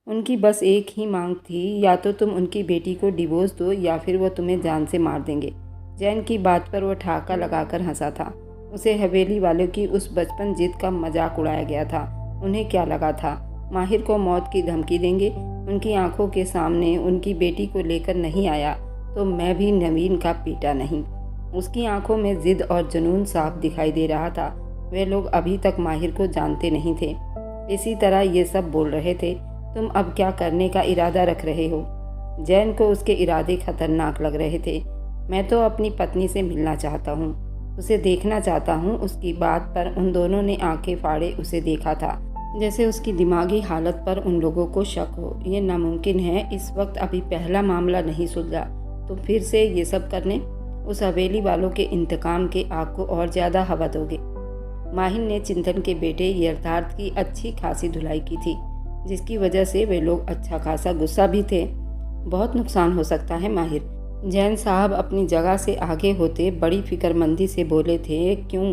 उनकी बस एक ही मांग थी, या तो तुम उनकी बेटी को डिवोर्स दो या फिर वो तुम्हें जान से मार देंगे। जैन की बात पर वो ठहाका लगाकर हंसा था। उसे हवेली वालों की उस बचपन जिद का मजाक उड़ाया गया था। उन्हें क्या लगा था, माहिर को मौत की धमकी देंगे? उनकी आंखों के सामने उनकी बेटी को लेकर नहीं आया तो मैं भी नवीन का बेटा नहीं। उसकी आंखों में जिद और जुनून साफ दिखाई दे रहा था। वे लोग अभी तक माहिर को जानते नहीं थे। इसी तरह ये सब बोल रहे थे, तुम अब क्या करने का इरादा रख रहे हो? जैन को उसके इरादे खतरनाक लग रहे थे। मैं तो अपनी पत्नी से मिलना चाहता हूँ, उसे देखना चाहता हूँ। उसकी बात पर उन दोनों ने आंखें फाड़े उसे देखा था, जैसे उसकी दिमागी हालत पर उन लोगों को शक हो। ये नामुमकिन है, इस वक्त अभी पहला मामला नहीं सुलझा तो फिर से ये सब करने? उस हवेली वालों के इंतकाम के आग को और ज़्यादा हवा दोगे? माहिर ने चिंतन के बेटे यथार्थ की अच्छी खासी धुलाई की थी, जिसकी वजह से वे लोग अच्छा खासा गुस्सा भी थे। बहुत नुकसान हो सकता है माहिर। जैन साहब अपनी जगह से आगे होते बड़ी फिक्रमंदी से बोले थे। क्यों?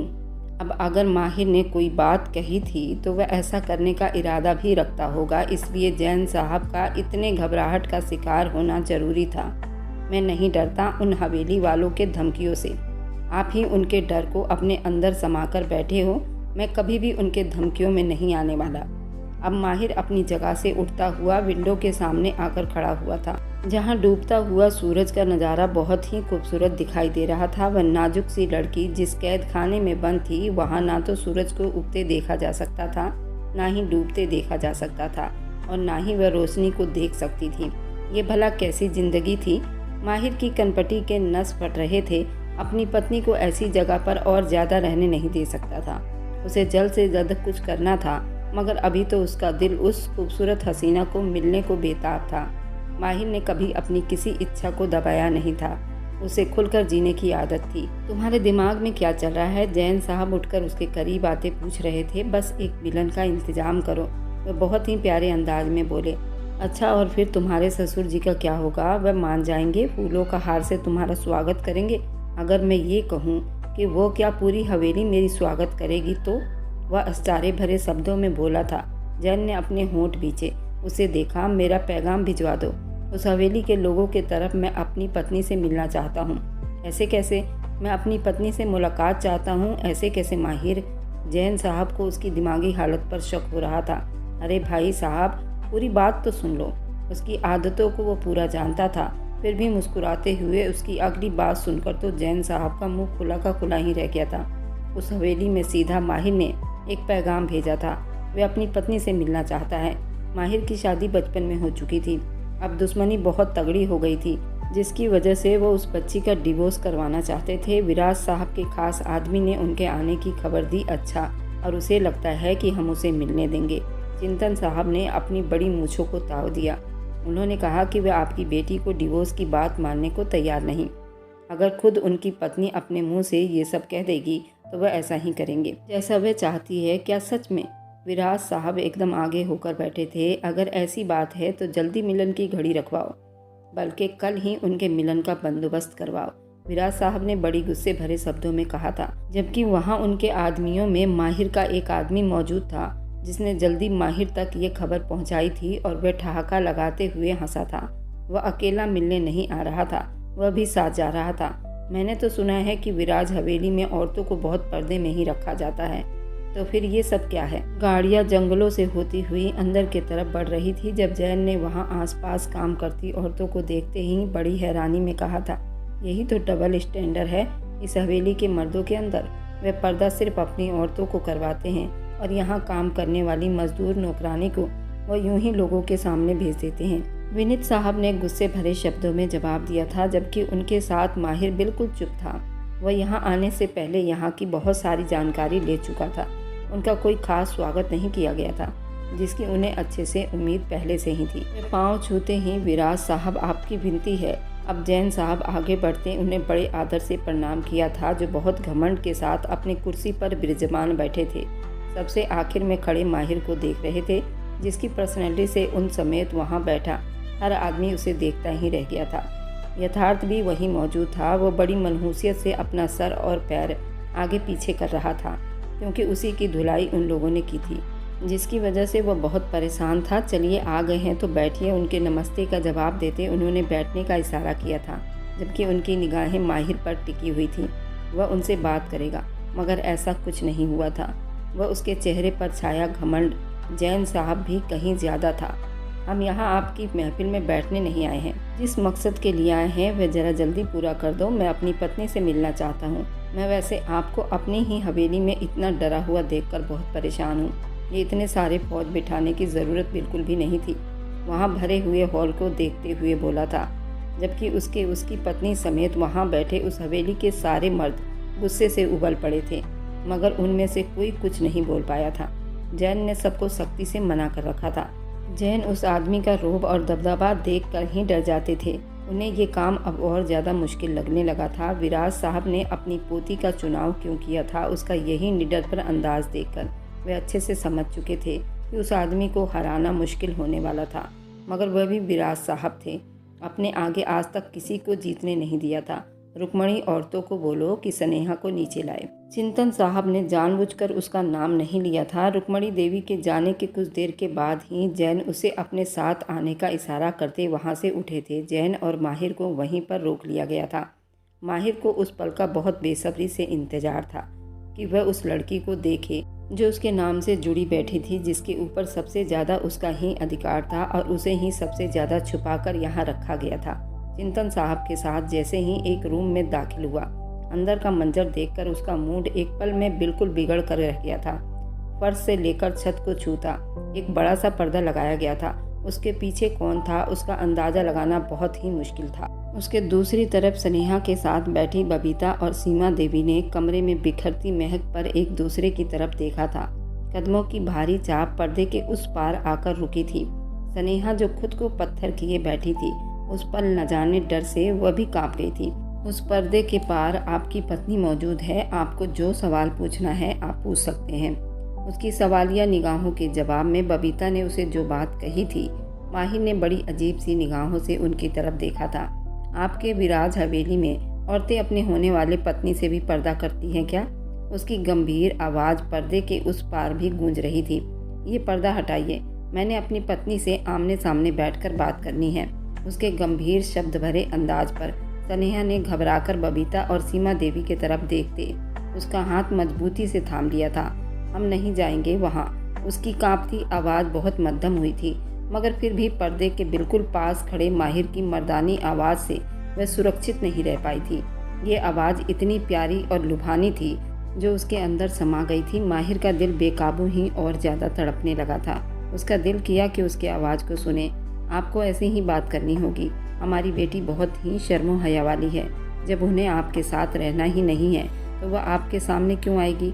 अब अगर माहिर ने कोई बात कही थी तो वह ऐसा करने का इरादा भी रखता होगा, इसलिए जैन साहब का इतने घबराहट का शिकार होना जरूरी था। मैं नहीं डरता उन हवेली वालों के धमकियों से। आप ही उनके डर को अपने अंदर समाकर बैठे हो। मैं कभी भी उनके धमकियों में नहीं आने वाला। अब माहिर अपनी जगह से उठता हुआ विंडो के सामने आकर खड़ा हुआ था, जहां डूबता हुआ सूरज का नज़ारा बहुत ही खूबसूरत दिखाई दे रहा था। वह नाजुक सी लड़की जिस कैद खाने में बंद थी, वहां ना तो सूरज को उगते देखा जा सकता था, ना ही डूबते देखा जा सकता था, और ना ही वह रोशनी को देख सकती थी। ये भला कैसी जिंदगी थी? माहिर की कनपटी के नस फट रहे थे। अपनी पत्नी को ऐसी जगह पर और ज़्यादा रहने नहीं दे सकता था। उसे जल्द से जल्द कुछ करना था, मगर अभी तो उसका दिल उस खूबसूरत हसीना को मिलने को बेताब था। माहिर ने कभी अपनी किसी इच्छा को दबाया नहीं था। उसे खुलकर जीने की आदत थी। तुम्हारे दिमाग में क्या चल रहा है? जैन साहब उठकर उसके करीब आते पूछ रहे थे। बस एक मिलन का इंतजाम करो, वह बहुत ही प्यारे अंदाज में बोले। अच्छा, और फिर तुम्हारे ससुर जी का क्या होगा? वह मान जाएंगे? फूलों का हार से तुम्हारा स्वागत करेंगे? अगर मैं ये कहूँ कि वो क्या पूरी हवेली मेरी स्वागत करेगी तो? वह आश्चर्य भरे शब्दों में बोला था। जैन ने अपने होंठ भींचे, उसे देखा। मेरा पैगाम भिजवा दो उस हवेली के लोगों के तरफ। मैं अपनी पत्नी से मिलना चाहता हूँ। ऐसे कैसे? मैं अपनी पत्नी से मुलाकात चाहता हूँ, ऐसे कैसे माहिर? जैन साहब को उसकी दिमागी हालत पर शक हो रहा था। अरे भाई साहब, पूरी बात तो सुन लो। उसकी आदतों को वो पूरा जानता था, फिर भी मुस्कुराते हुए उसकी अगली बात सुनकर तो जैन साहब का मुंह खुला का खुला ही रह गया था। उस हवेली में सीधा माहिर ने एक पैगाम भेजा था। वह अपनी पत्नी से मिलना चाहता है। माहिर की शादी बचपन में हो चुकी थी। अब दुश्मनी बहुत तगड़ी हो गई थी, जिसकी वजह से वो उस बच्ची का डिवोर्स करवाना चाहते थे। विराज साहब के खास आदमी ने उनके आने की खबर दी। अच्छा, और उसे लगता है कि हम उसे मिलने देंगे? चिंतन साहब ने अपनी बड़ी मूंछों को ताव दिया। उन्होंने कहा कि वह आपकी बेटी को डिवोर्स की बात मानने को तैयार नहीं। अगर खुद उनकी पत्नी अपने मुंह से ये सब कह देगी तो वह ऐसा ही करेंगे जैसा वह चाहती है। क्या सच में? विराज साहब एकदम आगे होकर बैठे थे। अगर ऐसी बात है तो जल्दी मिलन की घड़ी रखवाओ, बल्कि कल ही उनके मिलन का बंदोबस्त करवाओ, विराज साहब ने बड़ी गुस्से भरे शब्दों में कहा था। जबकि वहाँ उनके आदमियों में माहिर का एक आदमी मौजूद था, जिसने जल्दी माहिर तक ये खबर पहुंचाई थी, और वह ठहाका लगाते हुए हंसा था। वह अकेला मिलने नहीं आ रहा था, वह भी साथ जा रहा था। मैंने तो सुना है कि विराज हवेली में औरतों को बहुत पर्दे में ही रखा जाता है, तो फिर ये सब क्या है? गाड़ियाँ जंगलों से होती हुई अंदर की तरफ बढ़ रही थी, जब जैन ने वहाँ आसपास काम करती औरतों को देखते ही बड़ी हैरानी में कहा था, यही तो डबल स्टैंडर्ड है इस हवेली के मर्दों के अंदर। वे पर्दा सिर्फ अपनी औरतों को करवाते हैं, और यहाँ काम करने वाली मजदूर नौकरानी को वह यूं ही लोगों के सामने भेज देते हैं। विनीत साहब ने गुस्से भरे शब्दों में जवाब दिया था, जबकि उनके साथ माहिर बिल्कुल चुप था। वह यहाँ आने से पहले यहाँ की बहुत सारी जानकारी ले चुका था। उनका कोई खास स्वागत नहीं किया गया था, जिसकी उन्हें अच्छे से उम्मीद पहले से ही थी। पाँव छूते ही, विराज साहब आपकी विनती है। अब जैन साहब आगे बढ़ते उन्हें बड़े आदर से प्रणाम किया था, जो बहुत घमंड के साथ अपनी कुर्सी पर विराजमान बैठे थे। सबसे आखिर में खड़े माहिर को देख रहे थे, जिसकी पर्सनैलिटी से उन समेत वहाँ बैठा हर आदमी उसे देखता ही रह गया था। यथार्थ भी वहीं मौजूद था। वो बड़ी मनहूसियत से अपना सर और पैर आगे पीछे कर रहा था, क्योंकि उसी की धुलाई उन लोगों ने की थी। जिसकी वजह से वह बहुत परेशान था। चलिए आ गए हैं तो बैठिए, उनके नमस्ते का जवाब देते उन्होंने बैठने का इशारा किया था, जबकि उनकी निगाहें माहिर पर टिकी हुई थीं। वह उनसे बात करेगा, मगर ऐसा कुछ नहीं हुआ था। वह उसके चेहरे पर छाया घमंड जैन साहब भी कहीं ज़्यादा था। हम यहाँ आपकी महफिल में बैठने नहीं आए हैं। जिस मकसद के लिए आए हैं वह ज़रा जल्दी पूरा कर दो। मैं अपनी पत्नी से मिलना चाहता हूँ। मैं वैसे आपको अपनी ही हवेली में इतना डरा हुआ देखकर बहुत परेशान हूँ। ये इतने सारे फौज बिठाने की ज़रूरत बिल्कुल भी नहीं थी। वहाँ भरे हुए हॉल को देखते हुए बोला था, जबकि उसकी पत्नी समेत वहाँ बैठे उस हवेली के सारे मर्द गुस्से से उबल पड़े थे, मगर उनमें से कोई कुछ नहीं बोल पाया था। जैन ने सबको सख्ती से मना कर रखा था। जैन उस आदमी का रोब और दबदबा देख कर ही डर जाते थे। उन्हें ये काम अब और ज़्यादा मुश्किल लगने लगा था। विराज साहब ने अपनी पोती का चुनाव क्यों किया था, उसका यही निडर पर अंदाज देखकर वे अच्छे से समझ चुके थे कि उस आदमी को हराना मुश्किल होने वाला था। मगर वह भी विराज साहब थे। अपने आगे आज तक किसी को जीतने नहीं दिया था। रुक्मणी, औरतों को बोलो कि स्नेहा को नीचे लाए। चिंतन साहब ने जानबूझकर उसका नाम नहीं लिया था। रुक्मणी देवी के जाने के कुछ देर के बाद ही जैन उसे अपने साथ आने का इशारा करते वहां से उठे थे। जैन और माहिर को वहीं पर रोक लिया गया था। माहिर को उस पल का बहुत बेसब्री से इंतजार था कि वह उस लड़की को देखे जो उसके नाम से जुड़ी बैठी थी, जिसके ऊपर सबसे ज़्यादा उसका ही अधिकार था और उसे ही सबसे ज़्यादा छुपाकर यहाँ रखा गया था। चिंतन साहब के साथ जैसे ही एक रूम में दाखिल हुआ, अंदर का मंजर देखकर उसका मूड एक पल में बिल्कुल बिगड़ कर रह गया था। फर्श से लेकर छत को छूता एक बड़ा सा पर्दा लगाया गया था। उसके पीछे कौन था उसका अंदाज़ा लगाना बहुत ही मुश्किल था। उसके दूसरी तरफ स्नेहा के साथ बैठी बबीता और सीमा देवी ने कमरे में बिखरती महक पर एक दूसरे की तरफ देखा था। कदमों की भारी चाप पर्दे के उस पार आकर रुकी थी। स्नेहा जो खुद को पत्थर किए बैठी थी, उस पल न जाने डर से वह भी कांप रही थी। उस पर्दे के पार आपकी पत्नी मौजूद है, आपको जो सवाल पूछना है आप पूछ सकते हैं। उसकी सवालिया निगाहों के जवाब में बबीता ने उसे जो बात कही थी, माहिर ने बड़ी अजीब सी निगाहों से उनकी तरफ देखा था। आपके विराज हवेली में औरतें अपने होने वाले पत्नी से भी पर्दा करती हैं क्या? उसकी गंभीर आवाज़ पर्दे के उस पार भी गूंज रही थी। ये पर्दा हटाइए, मैंने अपनी पत्नी से आमने सामने बैठकर बात करनी है। उसके गंभीर शब्द भरे अंदाज पर स्नेहा ने घबराकर बबीता और सीमा देवी की तरफ देखते उसका हाथ मजबूती से थाम लिया था। हम नहीं जाएंगे वहाँ। उसकी कांपती आवाज़ बहुत मध्यम हुई थी, मगर फिर भी पर्दे के बिल्कुल पास खड़े माहिर की मर्दानी आवाज़ से वह सुरक्षित नहीं रह पाई थी। ये आवाज़ इतनी प्यारी और लुभानी थी जो उसके अंदर समा गई थी। माहिर का दिल बेकाबू ही और ज़्यादा तड़पने लगा था। उसका दिल किया कि उसकी आवाज़ को सुने। आपको ऐसे ही बात करनी होगी। हमारी बेटी बहुत ही शर्मो हया वाली है। जब उन्हें आपके साथ रहना ही नहीं है तो वह आपके सामने क्यों आएगी?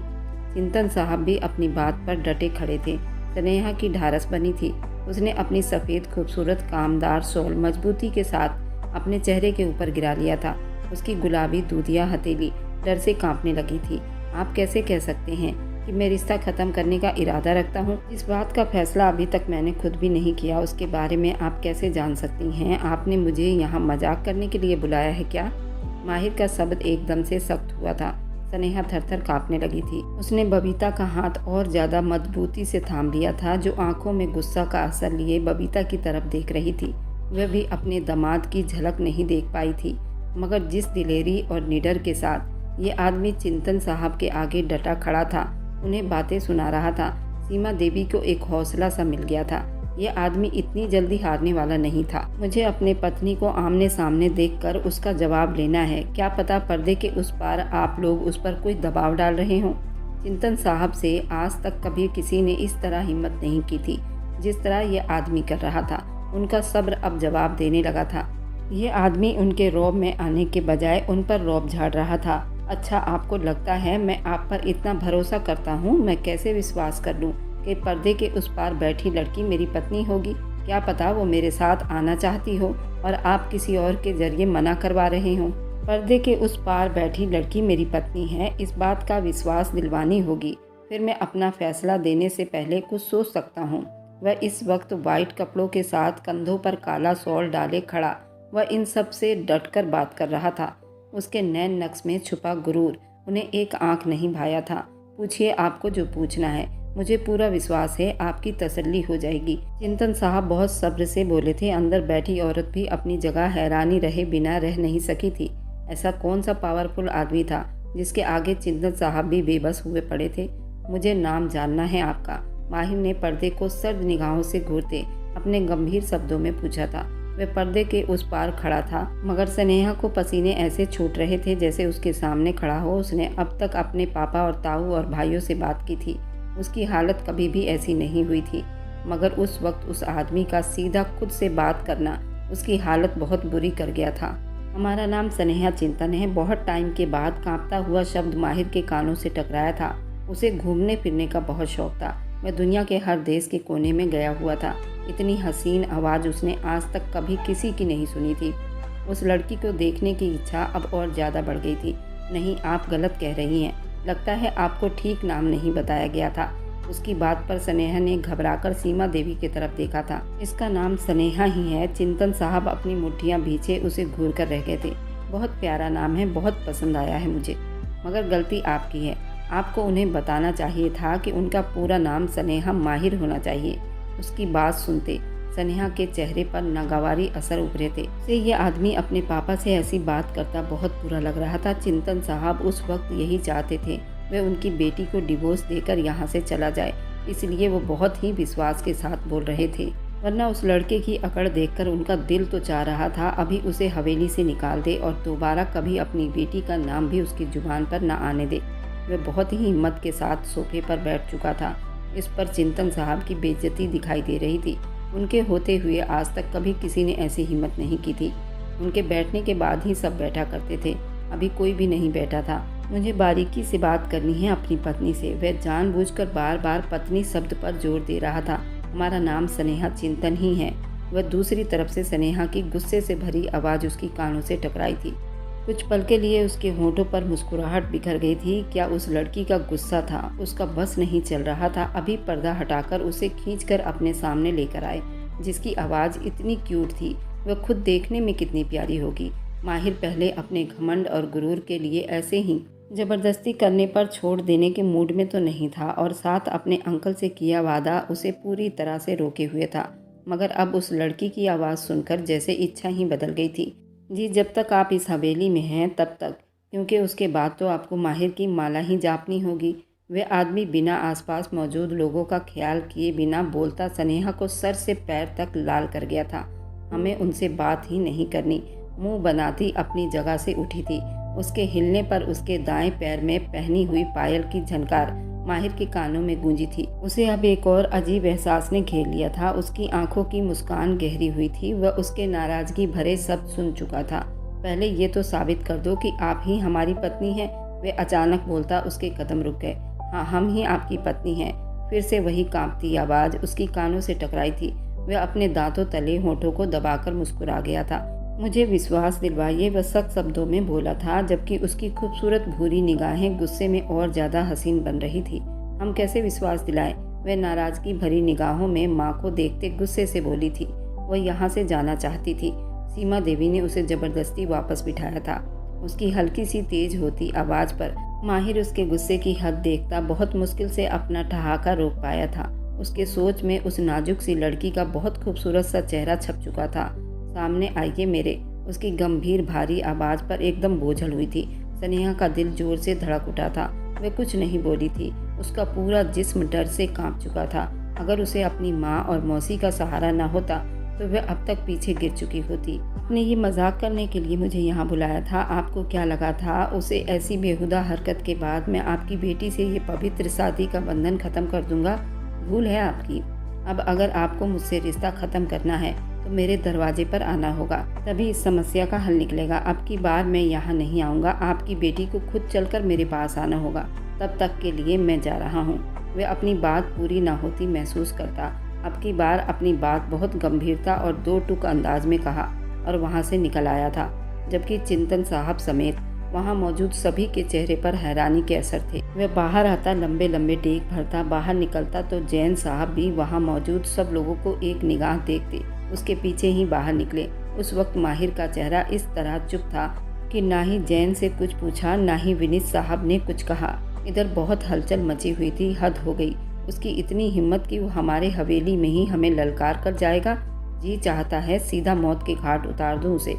चिंतन साहब भी अपनी बात पर डटे खड़े थे। स्नेहा की ढारस बनी थी। उसने अपनी सफ़ेद खूबसूरत कामदार शॉल मजबूती के साथ अपने चेहरे के ऊपर गिरा लिया था। उसकी गुलाबी दूधिया हथेली डर से कांपने लगी थी। आप कैसे कह सकते हैं कि मैं रिश्ता ख़त्म करने का इरादा रखता हूँ? इस बात का फैसला अभी तक मैंने खुद भी नहीं किया। उसके बारे में आप कैसे जान सकती हैं? आपने मुझे यहाँ मजाक करने के लिए बुलाया है क्या? माहिर का शब्द एकदम से सख्त हुआ था। स्नेहा थरथर कांपने लगी थी। उसने बबीता का हाथ और ज़्यादा मजबूती से थाम लिया था, जो आंखों में गुस्सा का असर लिए बबीता की तरफ देख रही थी। वह भी अपने दामाद की झलक नहीं देख पाई थी, मगर जिस दिलेरी और निडर के साथ ये आदमी चिंतन साहब के आगे डटा खड़ा था, उन्हें बातें सुना रहा था, सीमा देवी को एक हौसला सा मिल गया था। ये आदमी इतनी जल्दी हारने वाला नहीं था। मुझे अपने पत्नी को आमने सामने देखकर उसका जवाब लेना है। क्या पता पर्दे के उस पार आप लोग उस पर कोई दबाव डाल रहे हों। चिंतन साहब से आज तक कभी किसी ने इस तरह हिम्मत नहीं की थी जिस तरह ये आदमी कर रहा था। उनका सब्र अब जवाब देने लगा था। ये आदमी उनके रौब में आने के बजाय उन पर रौब झाड़ रहा था। अच्छा, आपको लगता है मैं आप पर इतना भरोसा करता हूँ? मैं कैसे विश्वास कर लूँ कि पर्दे के उस पार बैठी लड़की मेरी पत्नी होगी? क्या पता वो मेरे साथ आना चाहती हो और आप किसी और के जरिए मना करवा रहे हो। पर्दे के उस पार बैठी लड़की मेरी पत्नी है, इस बात का विश्वास दिलवानी होगी, फिर मैं अपना फैसला देने से पहले कुछ सोच सकता हूँ। वह इस वक्त वाइट कपड़ों के साथ कंधों पर काला शॉल डाले खड़ा वह इन सब से डटकर बात कर रहा था। उसके नैन नक्श में छुपा गुरूर उन्हें एक आंख नहीं भाया था। पूछिए, आपको जो पूछना है। मुझे पूरा विश्वास है आपकी तसल्ली हो जाएगी। चिंतन साहब बहुत सब्र से बोले थे। अंदर बैठी औरत भी अपनी जगह हैरानी रहे बिना रह नहीं सकी थी। ऐसा कौन सा पावरफुल आदमी था जिसके आगे चिंतन साहब भी बेबस हुए पड़े थे। मुझे नाम जानना है आपका, माहिर ने पर्दे को सर्द निगाहों से घूरते अपने गंभीर शब्दों में पूछा था। वह पर्दे के उस पार खड़ा था, मगर स्नेहा को पसीने ऐसे छूट रहे थे जैसे उसके सामने खड़ा हो उसने अब तक अपने पापा और ताऊ और भाइयों से बात की थी। उसकी हालत कभी भी ऐसी नहीं हुई थी, मगर उस वक्त उस आदमी का सीधा खुद से बात करना उसकी हालत बहुत बुरी कर गया था। हमारा नाम स्नेहा चिंतन है। बहुत टाइम के बाद कांपता हुआ शब्द माहिर के कानों से टकराया था। उसे घूमने फिरने का बहुत शौक था। वह दुनिया के हर देश के कोने में गया हुआ था। इतनी हसीन आवाज़ उसने आज तक कभी किसी की नहीं सुनी थी। उस लड़की को देखने की इच्छा अब और ज़्यादा बढ़ गई थी। नहीं, आप गलत कह रही हैं। लगता है आपको ठीक नाम नहीं बताया गया था। उसकी बात पर स्नेहा ने घबराकर सीमा देवी की तरफ देखा था। इसका नाम स्नेहा ही है। चिंतन साहब अपनी मुट्ठियाँ भींचे उसे घूर कर रह गए थे। बहुत प्यारा नाम है, बहुत पसंद आया है मुझे, मगर गलती आपकी है। आपको उन्हें बताना चाहिए था कि उनका पूरा नाम स्नेहा माहिर होना चाहिए। उसकी बात सुनते स्नेहा के चेहरे पर नागवारी असर उभरे थे। से ये आदमी अपने पापा से ऐसी बात करता बहुत बुरा लग रहा था। चिंतन साहब उस वक्त यही चाहते थे, वे उनकी बेटी को डिवोर्स देकर यहाँ से चला जाए, इसलिए वो बहुत ही विश्वास के साथ बोल रहे थे। वरना उस लड़के की अकड़ देखकर उनका दिल तो चाह रहा था अभी उसे हवेली से निकाल दे और दोबारा कभी अपनी बेटी का नाम भी उसकी जुबान पर न आने दे। वह बहुत ही हिम्मत के साथ सोफे पर बैठ चुका था। इस पर चिंतन साहब की बेइज्जती दिखाई दे रही थी। उनके होते हुए आज तक कभी किसी ने ऐसी हिम्मत नहीं की थी। उनके बैठने के बाद ही सब बैठा करते थे, अभी कोई भी नहीं बैठा था। मुझे बारीकी से बात करनी है अपनी पत्नी से। वह जानबूझकर बार बार पत्नी शब्द पर जोर दे रहा था। हमारा नाम स्नेहा चिंतन ही है। वह दूसरी तरफ से स्नेहा की गुस्से से भरी आवाज़ उसकी कानों से टकराई थी। कुछ पल के लिए उसके होंठों पर मुस्कुराहट बिखर गई थी। क्या उस लड़की का गुस्सा था? उसका बस नहीं चल रहा था। अभी पर्दा हटाकर उसे खींचकर अपने सामने लेकर आए। जिसकी आवाज़ इतनी क्यूट थी, वह खुद देखने में कितनी प्यारी होगी। माहिर पहले अपने घमंड और गुरूर के लिए ऐसे ही जबरदस्ती करने पर छोड़ देने के मूड में तो नहीं था, और साथ अपने अंकल से किया वादा उसे पूरी तरह से रोके हुए था। मगर अब उस लड़की की आवाज़ सुनकर जैसे इच्छा ही बदल गई थी। जी, जब तक आप इस हवेली में हैं तब तक, क्योंकि उसके बाद तो आपको माहिर की माला ही जापनी होगी। वह आदमी बिना आसपास मौजूद लोगों का ख्याल किए बिना बोलता स्नेहा को सर से पैर तक लाल कर गया था। हमें उनसे बात ही नहीं करनी, मुंह बनाती अपनी जगह से उठी थी। उसके हिलने पर उसके दाएं पैर में पहनी हुई पायल की झनकार माहिर के कानों में गूंजी थी। उसे अब एक और अजीब एहसास ने घेर लिया था। उसकी आंखों की मुस्कान गहरी हुई थी। वह उसके नाराजगी भरे शब्द सुन चुका था। पहले ये तो साबित कर दो कि आप ही हमारी पत्नी हैं। वे अचानक बोलता उसके कदम रुक गए। हाँ, हम ही आपकी पत्नी हैं। फिर से वही कांपती आवाज़ उसकी कानों से टकराई थी। वह अपने दांतों तले होठों को दबाकर मुस्कुरा गया था। मुझे विश्वास दिलवाइए, वह सख्त शब्दों में बोला था, जबकि उसकी खूबसूरत भूरी निगाहें गुस्से में और ज़्यादा हसीन बन रही थी। हम कैसे विश्वास दिलाएं? वह नाराज़गी भरी निगाहों में माँ को देखते गुस्से से बोली थी। वह यहाँ से जाना चाहती थी। सीमा देवी ने उसे ज़बरदस्ती वापस बिठाया था। उसकी हल्की सी तेज होती आवाज़ पर माहिर उसके गुस्से की हद देखता बहुत मुश्किल से अपना ठहाका रोक पाया था। उसके सोच में उस नाजुक सी लड़की का बहुत खूबसूरत सा चेहरा छप चुका था। सामने आइए मेरे, उसकी गंभीर भारी आवाज़ पर एकदम बोझल हुई थी। स्नेहा का दिल जोर से धड़क उठा था। वह कुछ नहीं बोली थी। उसका पूरा जिस्म डर से कांप चुका था। अगर उसे अपनी माँ और मौसी का सहारा न होता तो वह अब तक पीछे गिर चुकी होती। आपने ये मजाक करने के लिए मुझे यहाँ बुलाया था? आपको क्या लगा था उसे ऐसी बेहुदा हरकत के बाद मैं आपकी बेटी से ये पवित्र शादी का बंधन ख़त्म कर दूंगा? भूल है आपकी। अब अगर आपको मुझसे रिश्ता ख़त्म करना है तो मेरे दरवाजे पर आना होगा, तभी इस समस्या का हल निकलेगा। अब की बार मैं यहाँ नहीं आऊँगा। आपकी बेटी को खुद चलकर मेरे पास आना होगा। तब तक के लिए मैं जा रहा हूँ। वह अपनी बात पूरी ना होती महसूस करता। अब की बार अपनी बात बहुत गंभीरता और दो टूक अंदाज में कहा और वहाँ से निकल आया था, जबकि चिंतन साहब समेत वहाँ मौजूद सभी के चेहरे पर हैरानी के असर थे। वह बाहर आता, लंबे लंबे टेक भरता, बाहर निकलता तो जैन साहब भी वहाँ मौजूद सब लोगों को एक निगाह देखते उसके पीछे ही बाहर निकले। उस वक्त माहिर का चेहरा इस तरह चुप था कि ना ही जैन से कुछ पूछा, ना ही विनीत साहब ने कुछ कहा। इधर बहुत हलचल मची हुई थी। हद हो गई। उसकी इतनी हिम्मत कि वो हमारे हवेली में ही हमें ललकार कर जाएगा। जी चाहता है सीधा मौत के घाट उतार दूं उसे।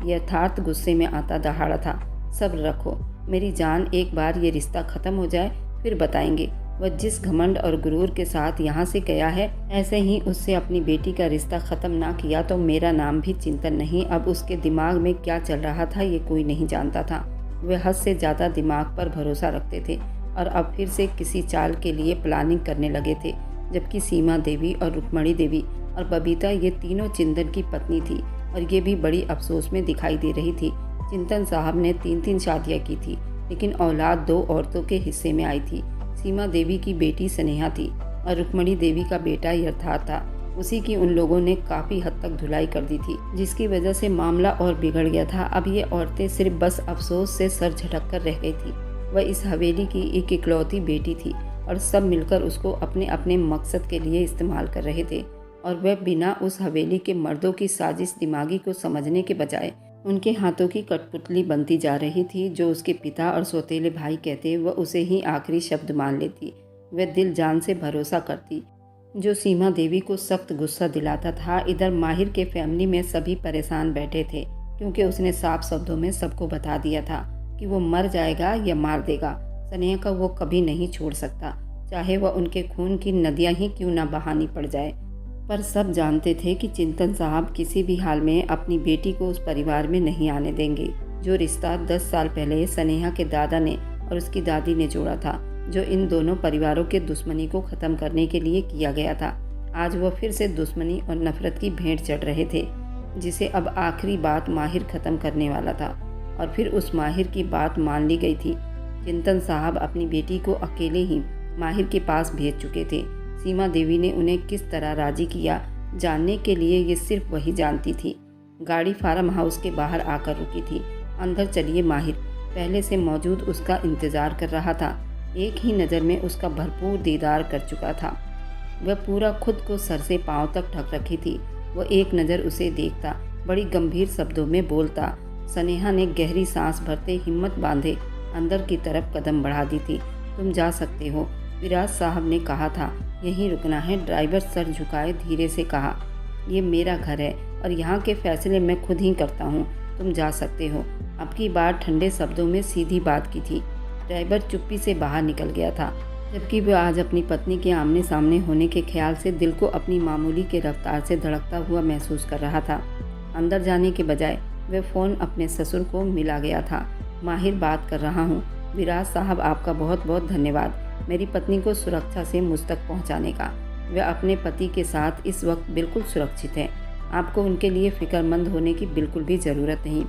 यथार्थ गुस्से में आता दहाड़ा था। सब्र रखो मेरी जान, एक बार ये रिश्ता ख़त्म हो जाए फिर बताएंगे। वह जिस घमंड और गुरूर के साथ यहाँ से गया है, ऐसे ही उससे अपनी बेटी का रिश्ता ख़त्म ना किया तो मेरा नाम भी चिंतन नहीं। अब उसके दिमाग में क्या चल रहा था ये कोई नहीं जानता था। वे हद से ज़्यादा दिमाग पर भरोसा रखते थे और अब फिर से किसी चाल के लिए प्लानिंग करने लगे थे। जबकि सीमा देवी और रुक्मणी देवी और बबीता ये तीनों चिंतन की पत्नी थी और ये भी बड़ी अफसोस में दिखाई दे रही थी। चिंतन साहब ने 3-3 शादियाँ की थी, लेकिन औलाद 2 औरतों के हिस्से में आई थी। सीमा देवी की बेटी स्नेहा थी और रुक्मणी देवी का बेटा यथार्थ था। उसी की उन लोगों ने काफ़ी हद तक धुलाई कर दी थी, जिसकी वजह से मामला और बिगड़ गया था। अब ये औरतें सिर्फ बस अफसोस से सर झटक कर रह गई थी। वह इस हवेली की एक इकलौती बेटी थी और सब मिलकर उसको अपने अपने मकसद के लिए इस्तेमाल कर रहे थे और वह बिना उस हवेली के मर्दों की साजिश दिमागी को समझने के बजाय उनके हाथों की कठपुतली बनती जा रही थी। जो उसके पिता और सौतेले भाई कहते वह उसे ही आखिरी शब्द मान लेती। वह दिल जान से भरोसा करती, जो सीमा देवी को सख्त गुस्सा दिलाता था। इधर माहिर के फैमिली में सभी परेशान बैठे थे, क्योंकि उसने साफ शब्दों में सबको बता दिया था कि वो मर जाएगा या मार देगा। स्नेहा का वो कभी नहीं छोड़ सकता, चाहे वह उनके खून की नदियाँ ही क्यों ना बहानी पड़ जाए। पर सब जानते थे कि चिंतन साहब किसी भी हाल में अपनी बेटी को उस परिवार में नहीं आने देंगे। जो रिश्ता 10 साल पहले स्नेहा के दादा ने और उसकी दादी ने जोड़ा था, जो इन दोनों परिवारों के दुश्मनी को ख़त्म करने के लिए किया गया था, आज वह फिर से दुश्मनी और नफरत की भेंट चढ़ रहे थे, जिसे अब आखिरी बात माहिर ख़त्म करने वाला था। और फिर उस माहिर की बात मान ली गई थी। चिंतन साहब अपनी बेटी को अकेले ही माहिर के पास भेज चुके थे। सीमा देवी ने उन्हें किस तरह राजी किया जानने के लिए ये सिर्फ वही जानती थी। गाड़ी फार्म हाउस के बाहर आकर रुकी थी। अंदर चलिए माहिर पहले से मौजूद उसका इंतज़ार कर रहा था। एक ही नज़र में उसका भरपूर दीदार कर चुका था। वह पूरा खुद को सर से पांव तक ढक रखी थी। वह एक नज़र उसे देखता, बड़ी गंभीर शब्दों में बोलता। स्नेहा ने गहरी सांस भरते हिम्मत बांधे अंदर की तरफ कदम बढ़ा दी थी। तुम जा सकते हो, विराज साहब ने कहा था। यहीं रुकना है। ड्राइवर सर झुकाए धीरे से कहा। ये मेरा घर है और यहाँ के फैसले मैं खुद ही करता हूँ। तुम जा सकते हो। अब की बार ठंडे शब्दों में सीधी बात की थी। ड्राइवर चुप्पी से बाहर निकल गया था, जबकि वह आज अपनी पत्नी के आमने सामने होने के ख्याल से दिल को अपनी मामूली के रफ्तार से धड़कता हुआ महसूस कर रहा था। अंदर जाने के बजाय वह फ़ोन अपने ससुर को मिला गया था। माहिर बात कर रहा हूँ। विराज साहब आपका बहुत बहुत धन्यवाद मेरी पत्नी को सुरक्षा से मुझ तक पहुँचाने का। वह अपने पति के साथ इस वक्त बिल्कुल सुरक्षित है। आपको उनके लिए फ़िक्रमंद होने की बिल्कुल भी ज़रूरत नहीं।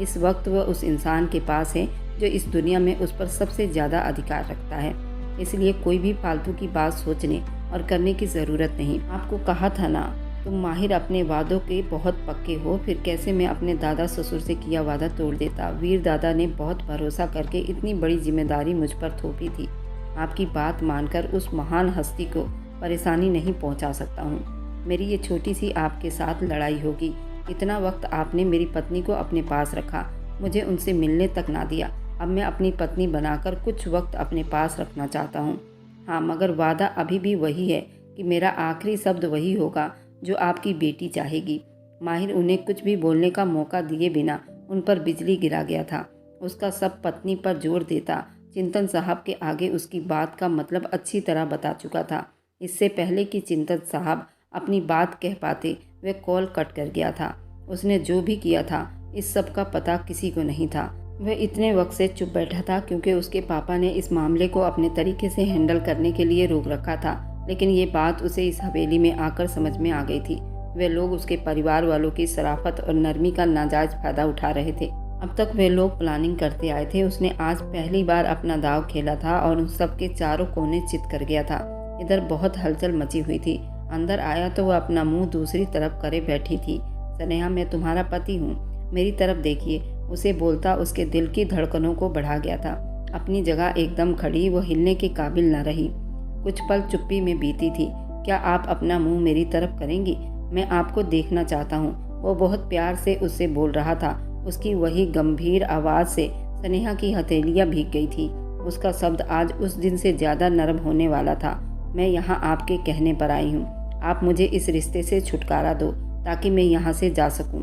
इस वक्त वह उस इंसान के पास है जो इस दुनिया में उस पर सबसे ज़्यादा अधिकार रखता है। इसलिए कोई भी फालतू की बात सोचने और करने की ज़रूरत नहीं। आपको कहा था ना, तुम माहिर अपने वादों के बहुत पक्के हो, फिर कैसे मैं अपने दादा ससुर से किया वादा तोड़ देता। वीर दादा ने बहुत भरोसा करके इतनी बड़ी जिम्मेदारी मुझ पर थोपी थी। आपकी बात मानकर उस महान हस्ती को परेशानी नहीं पहुंचा सकता हूं। मेरी ये छोटी सी आपके साथ लड़ाई होगी। इतना वक्त आपने मेरी पत्नी को अपने पास रखा, मुझे उनसे मिलने तक ना दिया। अब मैं अपनी पत्नी बनाकर कुछ वक्त अपने पास रखना चाहता हूँ। हाँ, मगर वादा अभी भी वही है कि मेरा आखिरी शब्द वही होगा जो आपकी बेटी चाहेगी। माहिर उन्हें कुछ भी बोलने का मौका दिए बिना उन पर बिजली गिरा गया था। उसका सब पत्नी पर जोर देता। चिंतन साहब के आगे उसकी बात का मतलब अच्छी तरह बता चुका था। इससे पहले कि चिंतन साहब अपनी बात कह पाते, वह कॉल कट कर गया था। उसने जो भी किया था, इस सब का पता किसी को नहीं था। वह इतने वक्त से चुप बैठा था क्योंकि उसके पापा ने इस मामले को अपने तरीके से हैंडल करने के लिए रोक रखा था। लेकिन ये बात उसे इस हवेली में आकर समझ में आ गई थी। वे लोग उसके परिवार वालों की शराफत और नरमी का नाजायज फायदा उठा रहे थे। अब तक वे लोग प्लानिंग करते आए थे। उसने आज पहली बार अपना दाव खेला था और उन सब के चारों कोने चित कर गया था। इधर बहुत हलचल मची हुई थी। अंदर आया तो वह अपना मुंह दूसरी तरफ करे बैठी थी। स्नेहा, मैं तुम्हारा पति हूँ, मेरी तरफ देखिए। उसे बोलता उसके दिल की धड़कनों को बढ़ा गया था। अपनी जगह एकदम खड़ी, वो हिलने के काबिल न रही। कुछ पल चुप्पी में बीती थी। क्या आप अपना मुंह मेरी तरफ करेंगी? मैं आपको देखना चाहता हूँ। वो बहुत प्यार से उससे बोल रहा था। उसकी वही गंभीर आवाज़ से स्नेहा की हथेलियाँ भीग गई थी। उसका शब्द आज उस दिन से ज़्यादा नरम होने वाला था। मैं यहाँ आपके कहने पर आई हूँ। आप मुझे इस रिश्ते से छुटकारा दो ताकि मैं यहाँ से जा सकूँ।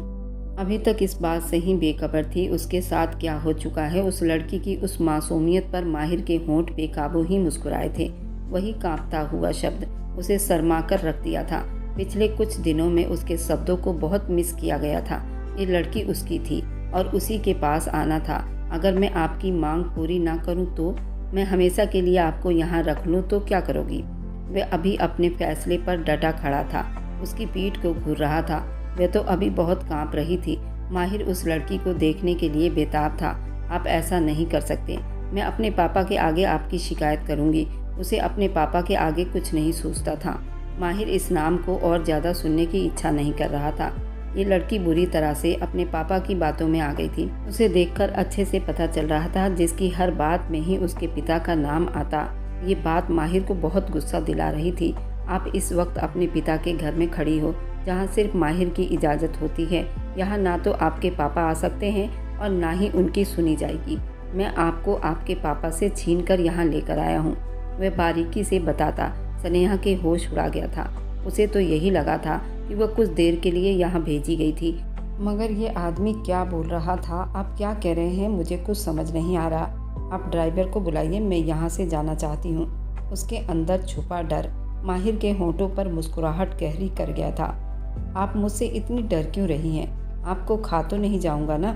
अभी तक इस बात से ही बेखबर थी उसके साथ क्या हो चुका है। उस लड़की की उस मासूमियत पर माहिर के होंठ बेकाबू ही मुस्कुराए थे। वही कांपता हुआ शब्द उसे शर्मा कर रख दिया था। पिछले कुछ दिनों में उसके शब्दों को बहुत मिस किया गया था। ये लड़की उसकी थी और उसी के पास आना था। अगर मैं आपकी मांग पूरी ना करूं तो मैं हमेशा के लिए आपको यहाँ रख लूं तो क्या करोगी? वह अभी अपने फैसले पर डटा खड़ा था। उसकी पीठ को घूर रहा था। वह तो अभी बहुत कांप रही थी। माहिर उस लड़की को देखने के लिए बेताब था। आप ऐसा नहीं कर सकते। मैं अपने पापा के आगे आपकी शिकायत करूंगी। उसे अपने पापा के आगे कुछ नहीं सोचता था। माहिर इस नाम को और ज़्यादा सुनने की इच्छा नहीं कर रहा था। ये लड़की बुरी तरह से अपने पापा की बातों में आ गई थी। उसे देखकर अच्छे से पता चल रहा था जिसकी हर बात में ही उसके पिता का नाम आता। ये बात माहिर को बहुत गुस्सा दिला रही थी। आप इस वक्त अपने पिता के घर में खड़ी हो जहाँ सिर्फ माहिर की इजाज़त होती है। यहाँ ना तो आपके पापा आ सकते हैं और ना ही उनकी सुनी जाएगी। मैं आपको आपके पापा से छीन कर यहाँ लेकर आया हूँ। वह बारीकी से बताता स्नेहा के होश उड़ा गया था। उसे तो यही लगा था कि वह कुछ देर के लिए यहाँ भेजी गई थी। मगर ये आदमी क्या बोल रहा था? आप क्या कह रहे हैं? मुझे कुछ समझ नहीं आ रहा। आप ड्राइवर को बुलाइए, मैं यहाँ से जाना चाहती हूँ। उसके अंदर छुपा डर माहिर के होंठों पर मुस्कुराहट गहरी कर गया था। आप मुझसे इतनी डर क्यों रही हैं? आपको खा तो नहीं जाऊँगा ना?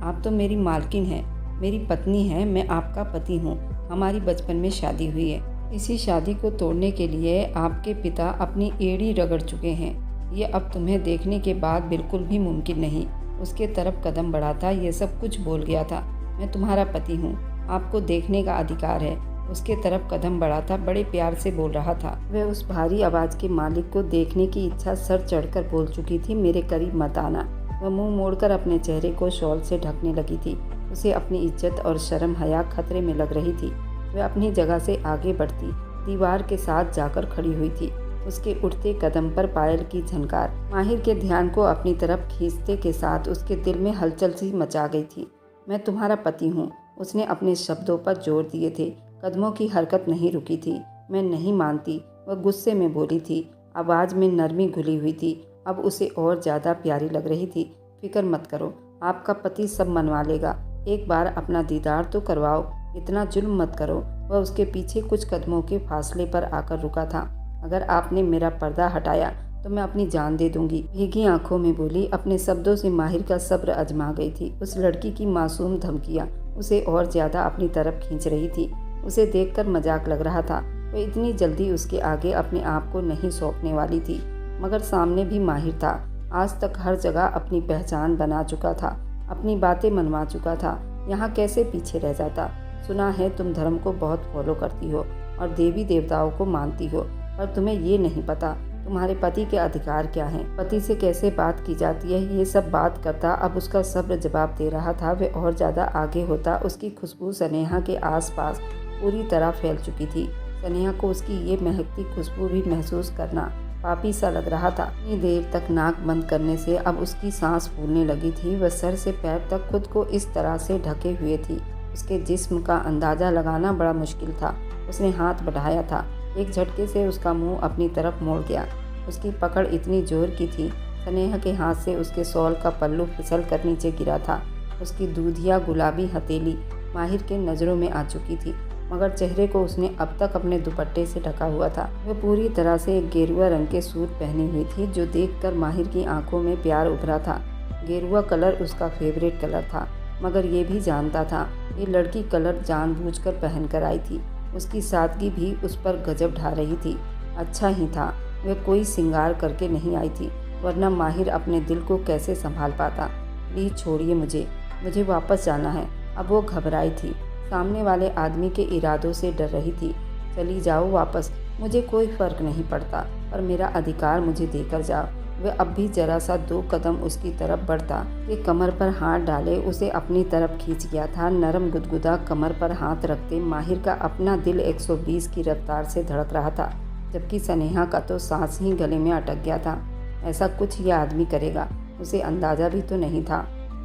आप तो मेरी मालकिन हैं, मेरी पत्नी हैं, मैं आपका पति हूँ। हमारी बचपन में शादी हुई है। इसी शादी को तोड़ने के लिए आपके पिता अपनी एड़ी रगड़ चुके हैं। ये अब तुम्हें देखने के बाद बिल्कुल भी मुमकिन नहीं। उसके तरफ कदम बढ़ाता ये सब कुछ बोल गया था। मैं तुम्हारा पति हूँ, आपको देखने का अधिकार है। उसके तरफ कदम बढ़ाता बड़े प्यार से बोल रहा था। वह उस भारी आवाज़ के मालिक को देखने की इच्छा सर चढ़कर बोल चुकी थी। मेरे करीब मत आना। वह मुंह मोड़कर अपने चेहरे को शॉल से ढकने लगी थी। उसे अपनी इज्जत और शर्म हया खतरे में लग रही थी। वह अपनी जगह से आगे बढ़ती दीवार के साथ जाकर खड़ी हुई थी। उसके उठते कदम पर पायल की झनकार माहिर के ध्यान को अपनी तरफ खींचते के साथ उसके दिल में हलचल सी मचा गई थी। मैं तुम्हारा पति हूँ, उसने अपने शब्दों पर जोर दिए थे। कदमों की हरकत नहीं रुकी थी। मैं नहीं मानती, वह गुस्से में बोली थी। आवाज़ में नरमी घुली हुई थी। अब उसे और ज़्यादा प्यारी लग रही थी। फिक्र मत करो, आपका पति सब मनवा लेगा। एक बार अपना दीदार तो करवाओ, इतना जुल्म मत करो। वह उसके पीछे कुछ कदमों के फासले पर आकर रुका था। अगर आपने मेरा पर्दा हटाया तो मैं अपनी जान दे दूंगी, भीगी आंखों में बोली। अपने शब्दों से माहिर का सब्र अजमा गई थी। उस लड़की की मासूम धमकियाँ उसे और ज़्यादा अपनी तरफ खींच रही थी। उसे देखकर मजाक लग रहा था। वह इतनी जल्दी उसके आगे अपने आप को नहीं सौंपने वाली थी। मगर सामने भी माहिर था। आज तक हर जगह अपनी पहचान बना चुका था, अपनी बातें मनवा चुका था। यहाँ कैसे पीछे रह जाता? सुना है तुम धर्म को बहुत फॉलो करती हो और देवी देवताओं को मानती हो, पर तुम्हें ये नहीं पता तुम्हारे पति के अधिकार क्या हैं, पति से कैसे बात की जाती है। ये सब बात करता अब उसका सब्र जवाब दे रहा था। वह और ज़्यादा आगे होता। उसकी खुशबू स्नेहा के आसपास पूरी तरह फैल चुकी थी। स्नेहा को उसकी ये महकती खुशबू भी महसूस करना पापी सा लग रहा था। इतनी देर तक नाक बंद करने से अब उसकी सांस फूलने लगी थी। वह सर से पैर तक खुद को इस तरह से ढके हुए थी। उसके जिस्म का अंदाज़ा लगाना बड़ा मुश्किल था। उसने हाथ बढ़ाया था। एक झटके से उसका मुंह अपनी तरफ मोड़ गया। उसकी पकड़ इतनी जोर की थी, स्नेहा के हाथ से उसके शॉल का पल्लू फिसल कर नीचे गिरा था। उसकी दूधिया गुलाबी हथेली माहिर के नज़रों में आ चुकी थी, मगर चेहरे को उसने अब तक अपने दुपट्टे से ढका हुआ था। वह पूरी तरह से एक गेरुआ रंग के सूट पहनी हुई थी, जो देखकर माहिर की आंखों में प्यार उभरा था। गेरुआ कलर उसका फेवरेट कलर था, मगर ये भी जानता था ये लड़की कलर जानबूझकर पहन कर आई थी। उसकी सादगी भी उस पर गजब ढा रही थी। अच्छा ही था वह कोई श्रृंगार करके नहीं आई थी, वरना माहिर अपने दिल को कैसे संभाल पाता। प्लीज़ छोड़िए मुझे वापस जाना है। अब वो घबराई थी, सामने वाले आदमी के इरादों से डर रही थी। चली जाओ वापस, मुझे कोई फ़र्क नहीं पड़ता, पर मेरा अधिकार मुझे देकर जाओ। वह अब भी जरा सा 2 कदम उसकी तरफ बढ़ता कि कमर पर हाथ डाले उसे अपनी तरफ खींच गया था। नरम गुदगुदा कमर पर हाथ रखते माहिर का अपना दिल 120 की रफ्तार से धड़क रहा था, जबकि स्नेहा का तो सांस ही गले में अटक गया था। ऐसा कुछ यह आदमी करेगा, उसे अंदाज़ा भी तो नहीं था।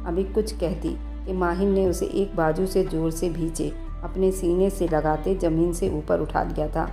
अभी कुछ कहती कि माहिर ने उसे एक बाजू से जोर से भींचे अपने सीने से लगाते ज़मीन से ऊपर उठा लिया था।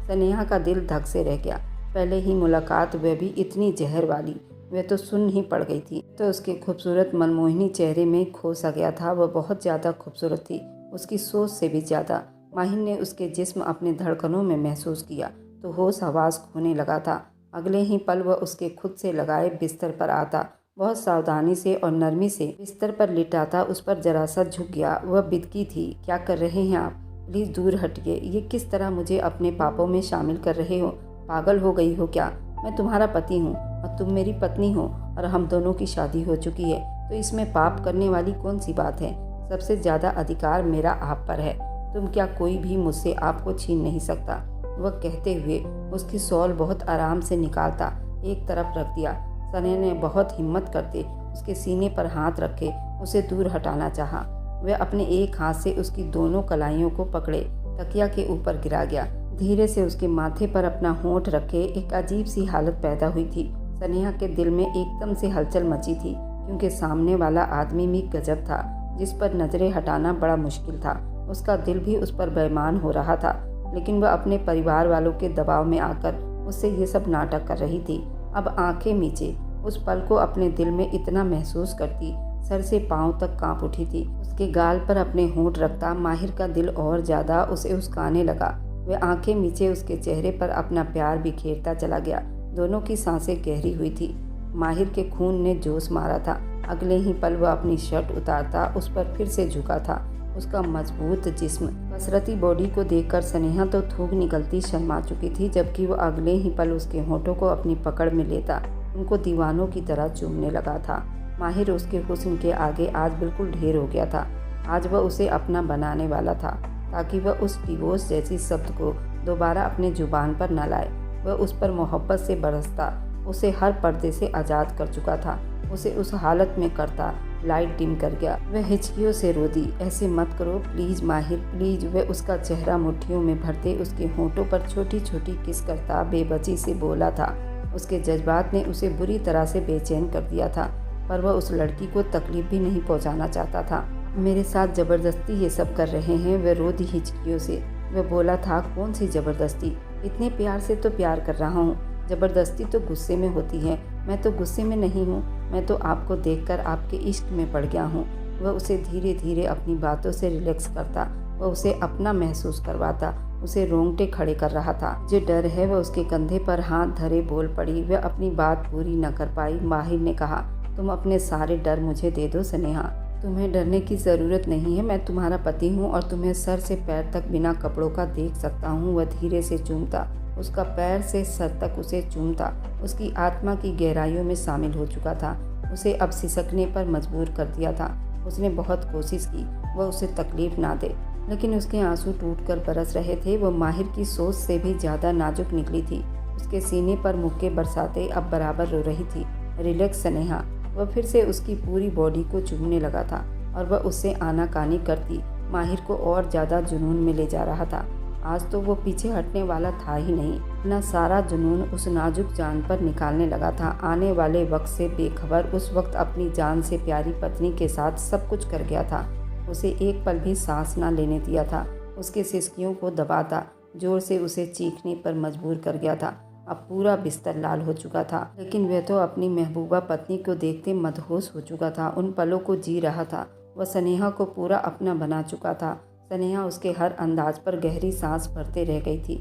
स्नेहा का दिल धक से रह गया। पहले ही मुलाकात, वह भी इतनी जहर वाली। वह तो सुन ही पड़ गई थी। तो उसके खूबसूरत मनमोहिनी चेहरे में खो सा गया था। वह बहुत ज़्यादा खूबसूरत थी, उसकी सोच से भी ज़्यादा। माहिर ने उसके जिस्म अपने धड़कनों में महसूस किया तो होश हवास खोने लगा था। अगले ही पल वह उसके खुद से लगाए बिस्तर पर आता, बहुत सावधानी से और नरमी से बिस्तर पर लिटाता, उस पर जरा सा झुक गया। वह बिदकी थी, क्या कर रहे हैं आप? प्लीज़ दूर हटिए। ये किस तरह मुझे अपने पापों में शामिल कर रहे हो? पागल हो गई हो क्या? मैं तुम्हारा पति हूँ और तुम मेरी पत्नी हो और हम दोनों की शादी हो चुकी है, तो इसमें पाप करने वाली कौन सी बात है? सबसे ज़्यादा अधिकार मेरा आप पर है। तुम क्या, कोई भी मुझसे आपको छीन नहीं सकता। वह कहते हुए उसकी शॉल बहुत आराम से निकालता एक तरफ रख दिया। स्नेहा ने बहुत हिम्मत करते उसके सीने पर हाथ रखे उसे दूर हटाना चाहा। वह अपने एक हाथ से उसकी दोनों कलाइयों को पकड़े तकिया के ऊपर गिरा गया। धीरे से उसके माथे पर अपना होंठ रखे एक अजीब सी हालत पैदा हुई थी। स्नेहा के दिल में एकदम से हलचल मची थी, क्योंकि सामने वाला आदमी भी गजब था, जिस पर नजरें हटाना बड़ा मुश्किल था। उसका दिल भी उस पर बेईमान हो रहा था, लेकिन वह अपने परिवार वालों के दबाव में आकर उससे ये सब नाटक कर रही थी। अब आंखें नीचे उस पल को अपने दिल में इतना महसूस करती, सर से पांव तक कांप उठी थी। उसके गाल पर अपने होंठ रखता माहिर का दिल और ज़्यादा उसे उस्काने लगा। वह आंखें नीचे उसके चेहरे पर अपना प्यार बिखेरता चला गया। दोनों की सांसें गहरी हुई थी। माहिर के खून ने जोश मारा था। अगले ही पल वह अपनी शर्ट उतारता उस पर फिर से झुका था। उसका मजबूत जिस्म, कसरती बॉडी को देखकर स्नेहा तो थूक निकलती शर्मा चुकी थी, जबकि वह अगले ही पल उसके होठों को अपनी पकड़ में लेता उनको दीवानों की तरह चूमने लगा था। माहिर उसके हुस्न के आगे आज बिल्कुल ढेर हो गया था। आज वह उसे अपना बनाने वाला था, ताकि वह उस डिवोर्स जैसी शब्द को दोबारा अपने जुबान पर न लाए। वह उस पर मोहब्बत से बरसता, उसे हर पर्दे से आज़ाद कर चुका था। उसे उस हालत में करता। लाइट डिम कर गया। वह हिचकियों से रो दी, ऐसे मत करो प्लीज़ माहिर, प्लीज़। वह उसका चेहरा मुट्ठियों में भरते उसके होंठों पर छोटी छोटी किस करता बेबसी से बोला था। उसके जज्बात ने उसे बुरी तरह से बेचैन कर दिया था, पर वह उस लड़की को तकलीफ भी नहीं पहुंचाना चाहता था। मेरे साथ ज़बरदस्ती ये सब कर रहे हैं। वह रो दी हिचकियों से। वह बोला था, कौन सी ज़बरदस्ती? इतने प्यार से तो प्यार कर रहा हूँ। ज़बरदस्ती तो गुस्से में होती है। मैं तो गुस्से में नहीं हूँ। मैं तो आपको देखकर आपके इश्क में पड़ गया हूँ। वह उसे धीरे धीरे अपनी बातों से रिलैक्स करता। वह उसे अपना महसूस करवाता। उसे रोंगटे खड़े कर रहा था। जो डर है, वह उसके कंधे पर हाथ धरे बोल पड़ी। वह अपनी बात पूरी न कर पाई। माहिर ने कहा, तुम अपने सारे डर मुझे दे दो स्नेहा। तुम्हें डरने की ज़रूरत नहीं है। मैं तुम्हारा पति हूँ और तुम्हें सर से पैर तक बिना कपड़ों का देख सकता हूँ। वह धीरे से चूमता, उसका पैर से सर तक उसे चूमता। उसकी आत्मा की गहराइयों में शामिल हो चुका था। उसे अब सिसकने पर मजबूर कर दिया था। उसने बहुत कोशिश की वह उसे तकलीफ ना दे, लेकिन उसके आंसू टूटकर बरस रहे थे। वह माहिर की सोच से भी ज़्यादा नाजुक निकली थी। उसके सीने पर मुक्के बरसाते अब बराबर रो रही थी। रिलैक्स स्नेहा। वह फिर से उसकी पूरी बॉडी को चूमने लगा था और वह उससे आनाकानी करती माहिर को और ज़्यादा जुनून में ले जा रहा था। आज तो वो पीछे हटने वाला था ही नहीं। अपना सारा जुनून उस नाजुक जान पर निकालने लगा था। आने वाले वक्त से बेखबर उस वक्त अपनी जान से प्यारी पत्नी के साथ सब कुछ कर गया था। उसे एक पल भी सांस ना लेने दिया था। उसके सिसकियों को दबाता, जोर से उसे चीखने पर मजबूर कर गया था। अब पूरा बिस्तर लाल हो चुका था, लेकिन वह तो अपनी महबूबा पत्नी को देखते मदहोश हो चुका था। उन पलों को जी रहा था। वह स्नेहा को पूरा अपना बना चुका था। स्नेहा उसके हर अंदाज पर गहरी सांस भरते रह गई थी।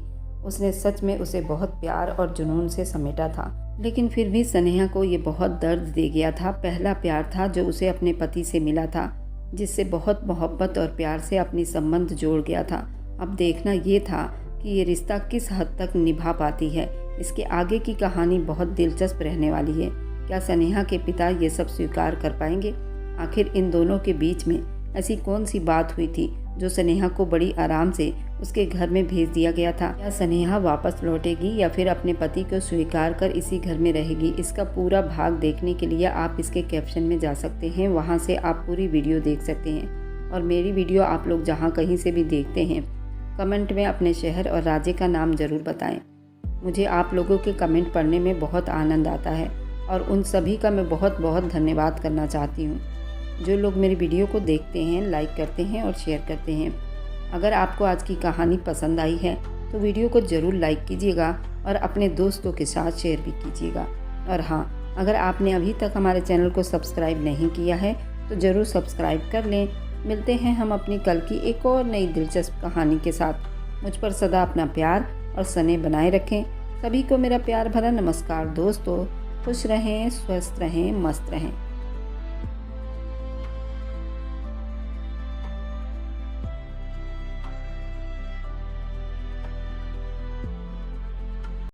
उसने सच में उसे बहुत प्यार और जुनून से समेटा था, लेकिन फिर भी स्नेहा को ये बहुत दर्द दे गया था। पहला प्यार था जो उसे अपने पति से मिला था, जिससे बहुत मोहब्बत और प्यार से अपनी संबंध जोड़ गया था। अब देखना ये था कि ये रिश्ता किस हद तक निभा पाती है। इसके आगे की कहानी बहुत दिलचस्प रहने वाली है। क्या स्नेहा के पिता ये सब स्वीकार कर पाएंगे? आखिर इन दोनों के बीच में ऐसी कौन सी बात हुई थी जो स्नेहा को बड़ी आराम से उसके घर में भेज दिया गया था? क्या स्नेहा वापस लौटेगी या फिर अपने पति को स्वीकार कर इसी घर में रहेगी? इसका पूरा भाग देखने के लिए आप इसके कैप्शन में जा सकते हैं। वहां से आप पूरी वीडियो देख सकते हैं। और मेरी वीडियो आप लोग जहां कहीं से भी देखते हैं, कमेंट में अपने शहर और राज्य का नाम ज़रूर बताएं। मुझे आप लोगों के कमेंट पढ़ने में बहुत आनंद आता है और उन सभी का मैं बहुत बहुत धन्यवाद करना चाहती हूँ जो लोग मेरी वीडियो को देखते हैं, लाइक करते हैं और शेयर करते हैं। अगर आपको आज की कहानी पसंद आई है तो वीडियो को ज़रूर लाइक कीजिएगा और अपने दोस्तों के साथ शेयर भी कीजिएगा। और हाँ, अगर आपने अभी तक हमारे चैनल को सब्सक्राइब नहीं किया है तो ज़रूर सब्सक्राइब कर लें। मिलते हैं हम अपनी कल की एक और नई दिलचस्प कहानी के साथ। मुझ पर सदा अपना प्यार और स्नेह बनाए रखें। सभी को मेरा प्यार भरा नमस्कार दोस्तों। खुश रहें, स्वस्थ रहें, मस्त रहें।